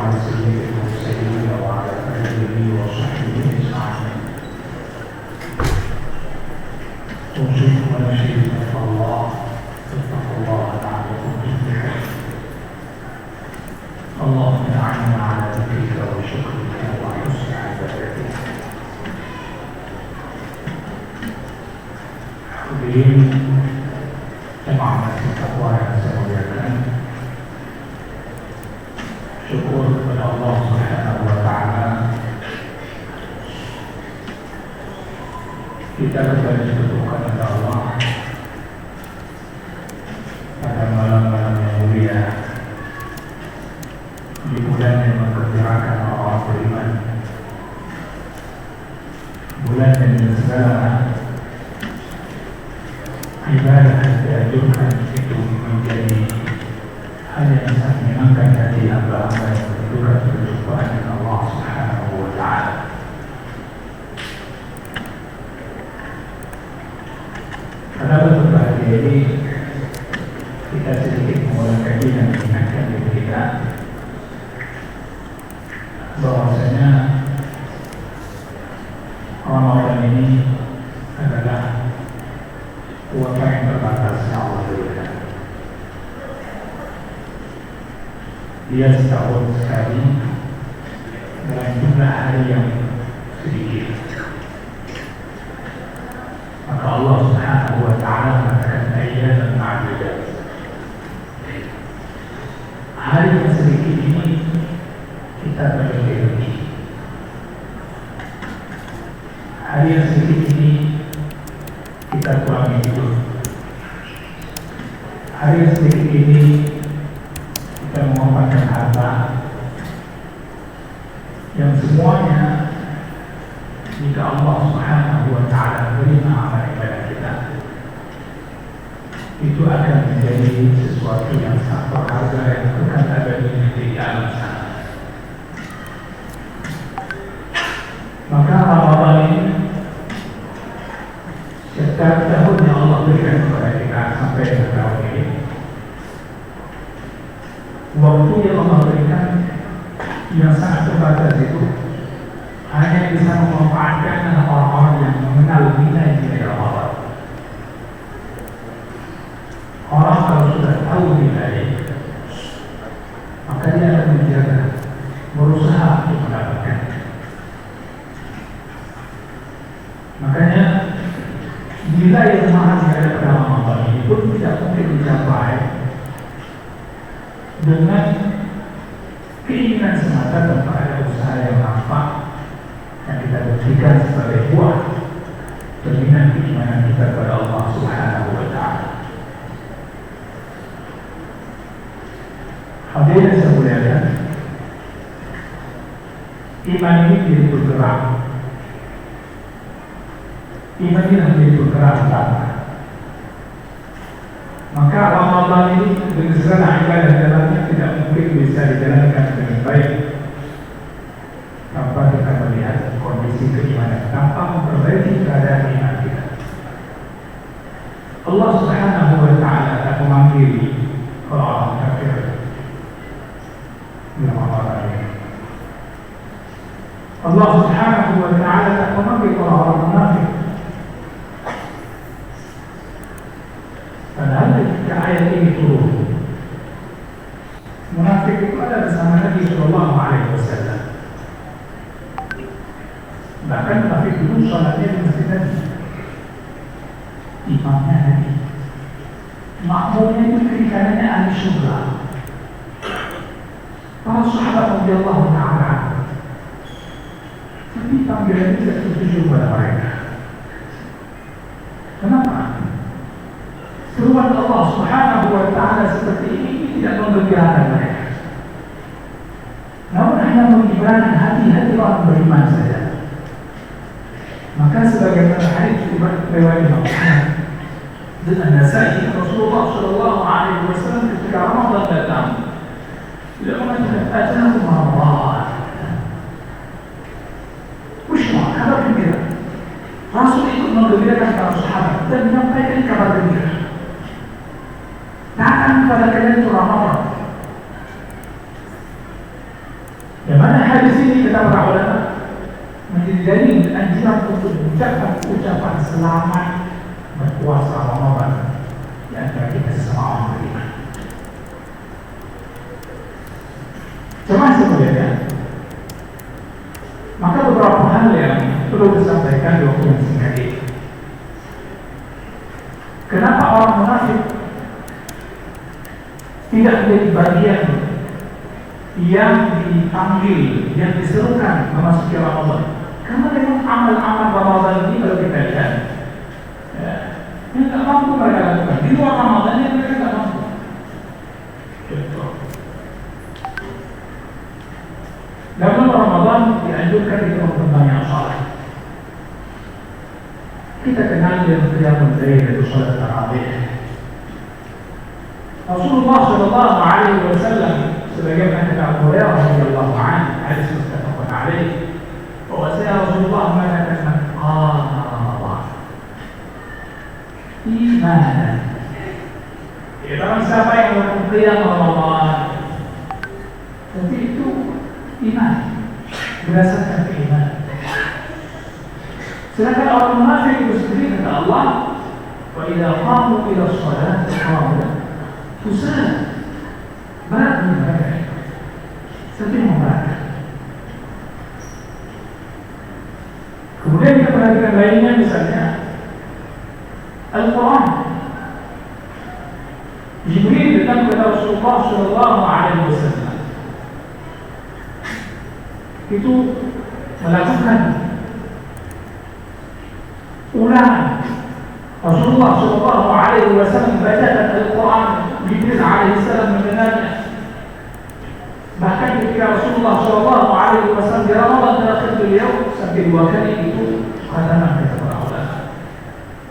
على سيد المرسلين وعلى آله وصحبه أجمعين. أوصيكم ونفسي بتقوى الله، اتقوا الله لعلكم تفلحون. اللهم أعنا على ذكرك وشكرك وحسن عبادتك. Hadirin jemaah masjid Taqwa yang saya muliakan, syukur kepada Allah Subhanahu wa Ta'ala, kita kembali ditemukan oleh Allah pada malam-malam yang mulia di bulan yang memperkirakan orang beriman, bulan yang segala ibadah yang dianjurkan itu menjadi hal yang sangat menyenangkan hati hamba-hamba yang menunjukkan perjumpaan dengan Allah Subhanahu wa Ta'ala. Pada bentuk bahagia ini kita sedikit mulai kaji dan mengingatkan diri kita bahwasanya Ramadan ini adalah kuota yang terbatas yang Allah berikan. Dia setahun sekali dalam jumlah hari yang sedikit. Maka Allah Subhanahu wa Ta'ala mengatakan ayatan ma'dudat. Hari yang sedikit ini kita berlebih. Hari yang sedikit ini kita kurangi hidup. Hari yang sedikit ini kita mengorbankan harta yang semuanya jika Allah Subhanahu wa Ta'ala menerima amal ibadah kita, itu akan menjadi sesuatu yang sangat berharga yang akan abadi di alam sana. Maka Ramadan ini setiap tahun yang Allah berikan kepada kita sampai ke tahun ini, waktu yang Allah berikan yang sangat terbatas itu hanya bisa memanfaatkan orang-orang yang mengenal nilai-nilai Ramadan. Orang kalau sudah tahu nilai, maka dia akan menjaga, berusaha untuk mendapatkan. Makanya nilai yang mahal yang ada pada Ramadan ini pun tidak mungkin dicapai dengan keinginan semata tanpa ada usaha yang nampak yang kita buktikan sebagai buah cerminan keimanan kita kepada Allah Subhanahu wa Ta'ala. Hadirin yang saya muliakan, iman ini jadi bergerak. Iman ini menjadi bergerak utama. Maka Ramadan ini dengan segala ibadah dalamnya tidak mungkin bisa dijalankan dengan baik tanpa kita melihat kondisi keimanan, tanpa memperbaiki keadaan iman kita. Allah Subhanahu wa Ta'ala tak memanggil orang kafir dalam Ramadan ini. Allah Subhanahu wa Ta'ala tak memanggil orang munafik. Padahal ketika ayat ini turun, munafik itu ada bersama Nabi Sallallahu Alaihi Wasallam. Bahkan munafik dulu sholatnya di masjid Nabi, imamnya Nabi, makmumnya itu kiri kanannya ahli surga. Para sahabat radhiyallahu ta'ala, tapi panggilan tidak tertuju pada mereka. Kenapa? Seruan Allah Subhanahu wa Ta'ala seperti ini tidak menggembirakan mereka, namun hanya menggembirakan hati-hati orang beriman saja. Maka sebagaimana hadis riwayat Imam Ahmad dan An-Nasa'i, Rasulullah Shallallahu Alaihi Wasallam ketika Ramadan datang, tidak mengatakan ajal Ramadan, Bushra, kabar gembira. Rasul ikut menggembirakan para sahabat dan menyampaikan kabar gembira. Datang kepada kalian itu Ramadan. Yang mana hadis ini kata para ulama menjadi dalil anjuran untuk mengucapkan ucapan selamat berpuasa Ramadan di antara kita sesama orang beriman. Cuma sebenarnya, maka beberapa hal yang perlu disampaikan di waktu yang singkat ini. Kenapa orang munafik tidak menjadi bagian yang dipanggil, yang diserukan memasuki Ramadan? Karena memang amal-amal Ramadan ini kalau kita lihat, yang tak mampu mereka lakukan di luar Ramadan yang mereka tak mampu. Contoh, dalam Ramadan dianjurkan kita memperbanyak salat. Kita kenal dengan qiyamul lail atau salat tarawih. Rasulullah sallallahu alaihi wasallam sebagaimana kata Abu Hurairah radhiyallahu anhu, hadis muttafaqun alaih, bahwasanya Rasulullah mengatakan qama imanan. Barang siapa yang melakukan qiyam Ramadan, tapi itu iman, berdasarkan keimanan. Sedangkan orang munafik itu sendiri kata Allah, wa idza qamu ila shalah qamu kusala. Berat mereka, seperti memberatkan. Kemudian kita perhatikan lainnya, misalnya Al-Quran. Jibril datang kepada Rasulullah sallallahu alaihi wasallam, itu melakukan ulangan. Rasulullah sallallahu alaihi wasallam membacakan Al-Quran, Jibril alaihi salam mendengarnya. Bahkan ketika Rasulullah sallallahu alaihi wasallam di Ramadan terakhir beliau sampai 2 kali itu khataman kata para ulama.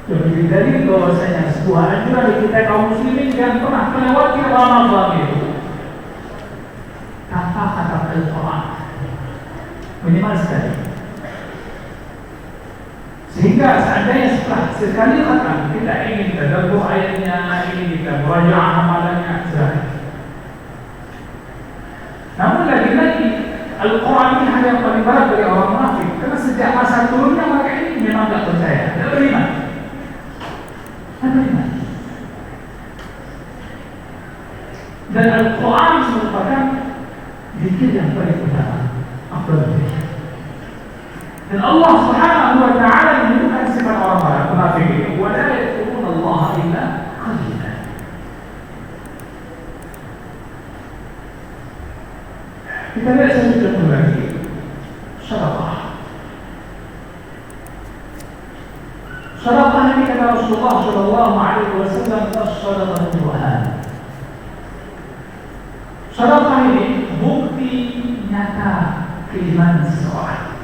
Jadi dalil bahwasanya sebuah anjuran bagi kita kaum muslimin yang pernah melewati Ramadan itu tanpa kata Al-Quran minimal sekali. Sehingga seandainya setelah sekali khatam kita ingin tadabbur ayatnya, ingin kita merajaah amalannya, silahkan. Namun lagi-lagi Al-Quran ini hal yang paling berat bagi orang munafik, karena sejak masa turunnya mereka ini memang tidak percaya, tidak beriman. Dan Al-Quran merupakan zikir yang paling utama, afdal zikir. Dan Allah Subhanahu wa taala menunjukkan sifat orang-orang munafik ini, wa la yadhkuruna Allah illa qalila. Kita lihat satu contoh lagi, sedekah. Sedekah ini kata Rasulullah sallallahu alaihi wasallam, as-sadaqatu burhan. Sedekah ini bukti nyata keimanan seseorang.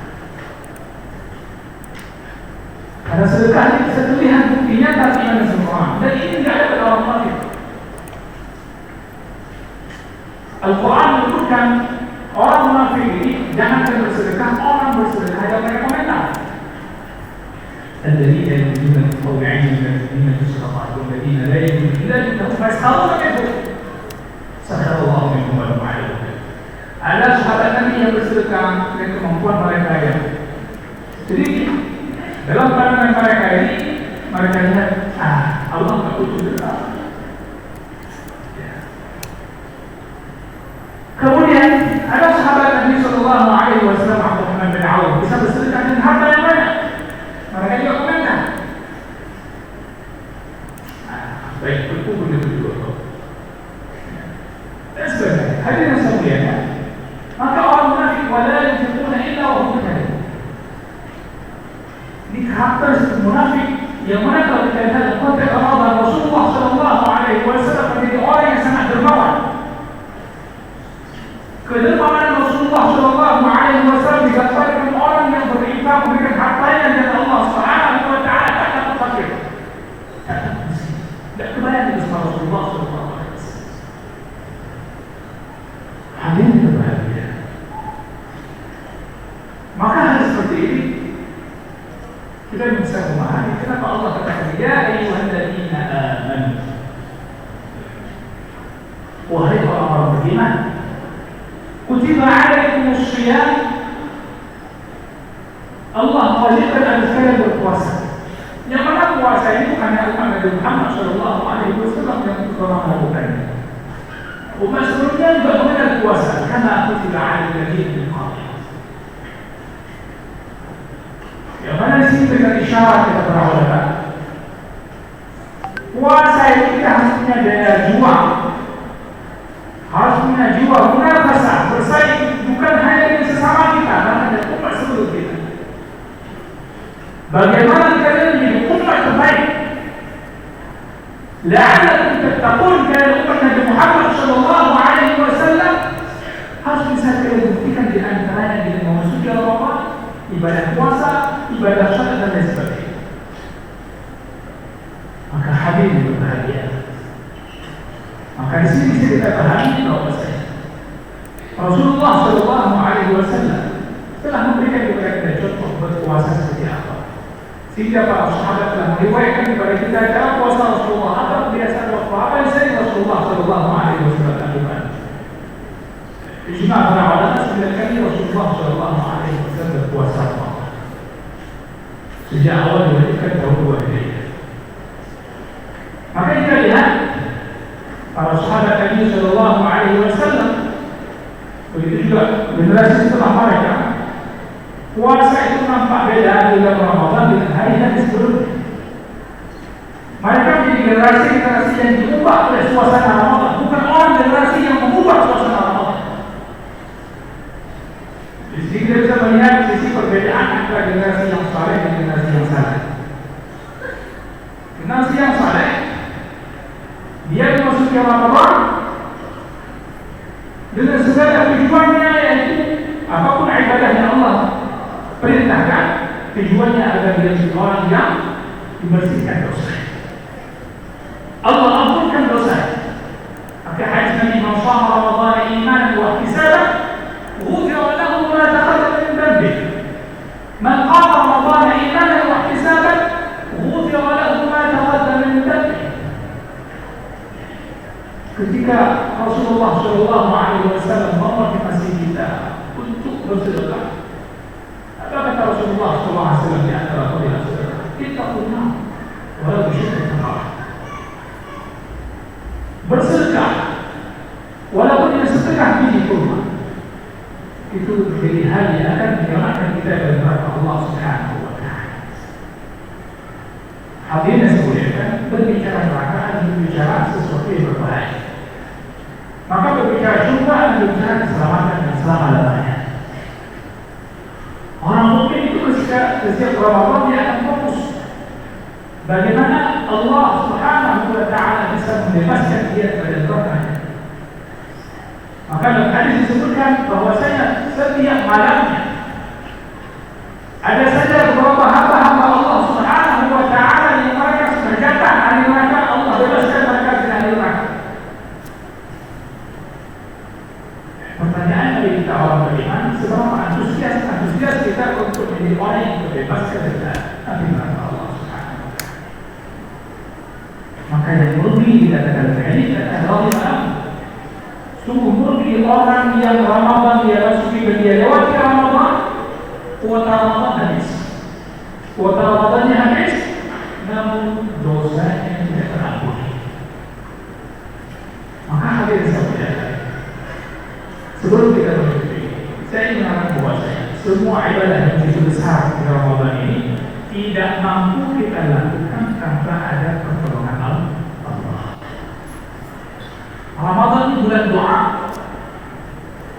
Karena sedekah ini bisa terlihat bukti nyata keimanan seseorang, dan ini tidak ada pada orang munafik. Al-Quran menyebutkan orang munafik ini jangankan bersedekah, orang bersedekah yang mereka komentar. الذين يؤمنون بالطوعين والذين بالصدقات والذين لا يؤمنون بالله فهم يسخرون منهم سخر الله منهم ولهم عذاب. Ada sahabat Nabi yang bersedekah dengan kemampuan mereka yang sedikit. Dalam pandangan mereka ini, mereka lihat, Allah tak butuh sedekah. Kemudian ada sahabat Nabi sallallahu alaihi wasallam Abdurrahman bin Auf bisa bersedekah dengan harta yang banyak. Mereka juga komentar. Baik, berkumpul dengan dua. Dan sebagainya. Hadirin sekalian, maka orang munafik wala yunfiquna illa wa hum kadhib. Ini karakter munafik yang mana kalau kita lihat dalam konteks Ramadan, Rasulullah sallallahu alaihi wasallam menjadi orang yang sangat dermawan. Kedermawanan Rasulullah sallallahu alaihi wasallam digambarkan orang yang berinfak memberikan hartanya dan Allah Subhanahu wa taala tak takut fakir. Tak takut miskin. Tak kebayang itu sama Rasulullah sallallahu alaihi wasallam. Hadirin berbahagia. Maka hal seperti ini kita bisa memahami kenapa Allah katakan ya ayyuhalladzina amanu. Wahai orang-orang beriman, kutiba alaikumus shiyam, Allah mewajibkan atas kalian berpuasa. Yang mana puasa itu hanya umat Nabi Muhammad SAW yang telah melakukannya. Umat sebelumnya juga mengenal puasa, karena kutiba alaikumus shiyam. Yang mana di sini dengan isyarat kata para ulama, puasa itu kita harus punya daya juang, harus punya jiwa munafasah, bersaing bukan hanya dengan sesama kita, bahkan dengan umat sebelum kita. Bagaimana kita menjadi umat terbaik? La'allakum tattaqun, kalian umat Nabi Muhammad SAW harus bisa kalian buktikan di antaranya dengan memasuki Ramadan, ibadah puasa, ibadah salat dan lain sebagainya. Maka hadirin berbahagia. Maka di sini bisa kita pahami bahwa Rasulullah SAW telah memberikan kepada kita contoh berpuasa seperti apa. Sehingga para sahabat telah meriwayatkan kepada kita cara puasa Rasulullah, apa kebiasaan Rasulullah, apa yang sering Rasulullah SAW lakukan. Ijma' para ulama 9 kali Rasulullah SAW berpuasa Ramadan. Sejak awal diwajibkan tahun 2 Hijriah. Maka kita lihat para sahabat Nabi SAW, begitu juga generasi setelah mereka, puasa itu nampak beda di dalam Ramadan dengan hari-hari sebelumnya. Mereka menjadi generasi yang diubah oleh suasana Ramadan, bukan orang generasi yang mengubah suasana Ramadan. Di sini kita bisa melihat sisi perbedaan antara generasi yang saleh dan generasi yang salah. Generasi yang saleh, dia memasuki Ramadan dengan segala tujuannya, yaitu apapun ibadah yang Allah perintahkan, tujuannya agar menjadi orang yang dibersihkan dosa. Allah ampunkan dosa. Maka hadis Nabi man shama Ramadan imanan wa ihtisaban ghufira lahu ma taqaddama min dhanbihi. Man qama Ramadan imanan wa ihtisaban ghufira lahu ma taqaddama min dhanbihi. Ketika Rasulullah SAW memotivasi kita untuk bersedekah, apa kata Rasulullah SAW di antara fadilah sedekah? Kita punya walau bersyukur kepada bersedekah, walaupun dengan setengah biji kurma, itu menjadi hal yang akan menyelamatkan kita dari neraka Allah Subhanahu wa Ta'ala. Hadirin sekalian, berbicara neraka dan berbicara sesuatu yang berbahaya. Maka berbicara syurga dan berbicara keselamatan dan selama-lamanya. Orang mukmin itu setiap Ramadan dia akan fokus bagaimana Allah Subhanahu wa Ta'ala bisa membebaskan dia dari neraka. Maka dalam hadis disebutkan bahwasanya setiap malamnya ada saja beberapa hamba-hamba Allah Subhanahu wa Ta'ala yang mereka sudah jatah dari neraka, Allah bebaskan mereka dari neraka. Pertanyaan dari kita orang beriman, seberapa antusias kita untuk menjadi orang yang terbebaskan dari neraka Allah Subhanahu wa Ta'ala. Maka yang merugi dikatakan hadis kata Allah, sungguh merugi orang yang Ramadan dia masuki dan dia lewati Ramadan, kuota Ramadan habis, kuota Ramadannya habis, namun dosanya tidak terampuni. Maka hadirin sekalian, sebelum kita menutupi, saya ingin mengatakan bahwasanya semua ibadah yang begitu besar di Ramadan ini tidak mampu kita lakukan tanpa ada pertolongan Allah. Ramadan ini bulan doa,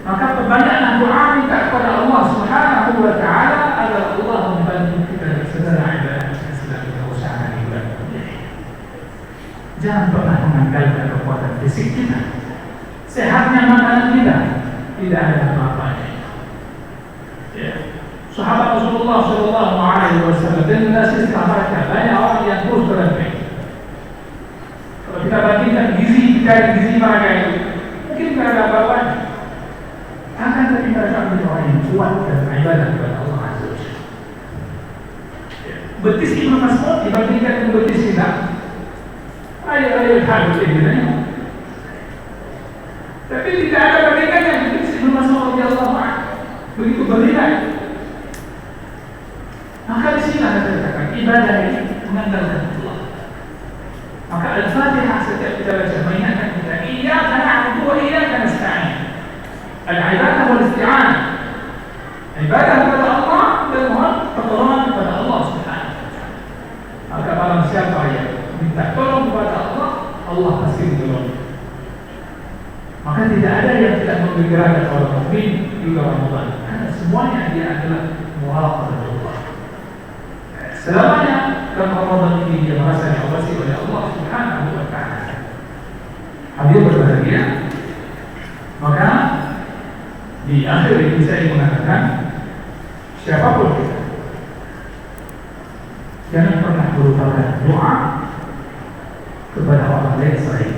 maka perbanyaklah doa minta kepada Allah Subhanahu wa Ta'ala agar Allah membantu kita dalam segala ibadah yang sedang kita usahakan di bulan ini. Jangan pernah mengandalkan kekuatan fisik kita, sehatnya makanan kita, tidak ada apa-apanya. Ya. Sahabat Rasulullah SAW dan generasi setelah mereka banyak orang yang terus berhenti. Kalau kita bandingkan gizi mereka itu, mungkin tidak ada apa-apanya. Akan tetapi mereka menjadi orang yang kuat dan ibadah kepada Allah Azza wa Jalla. Betis Ibnu Mas'ud dibandingkan dengan betis kita, ayo hadis ini. Tapi tidak ada bandingannya betis Ibnu Mas'ud radhiyallahu anhu begitu beriman. Maka di sini ada katakan ibadah ini mengandalkan Allah. Maka Al-Fatihah setiap kita baca mengingatkan kita iyyaka na'budu wa iyyaka nasta'in. Al-ibadah wal isti'anah. Ibadah kepada Allah dan mohon pertolongan kepada Allah Subhanahu wa taala. Maka barang siapa yang minta tolong kepada Allah, Allah pasti menolong. Maka tidak ada yang tidak menggerakkan orang mukmin di Ramadan. Karena semuanya dia adalah muwafaqah Allah. Selamanya dalam Ramadan ini dia merasa diawasi oleh Allah Subhanahu wa taala. Hadir berbahagia. Maka di akhir ini saya mengatakan siapapun kita jangan pernah melupakan doa kepada orang lain selain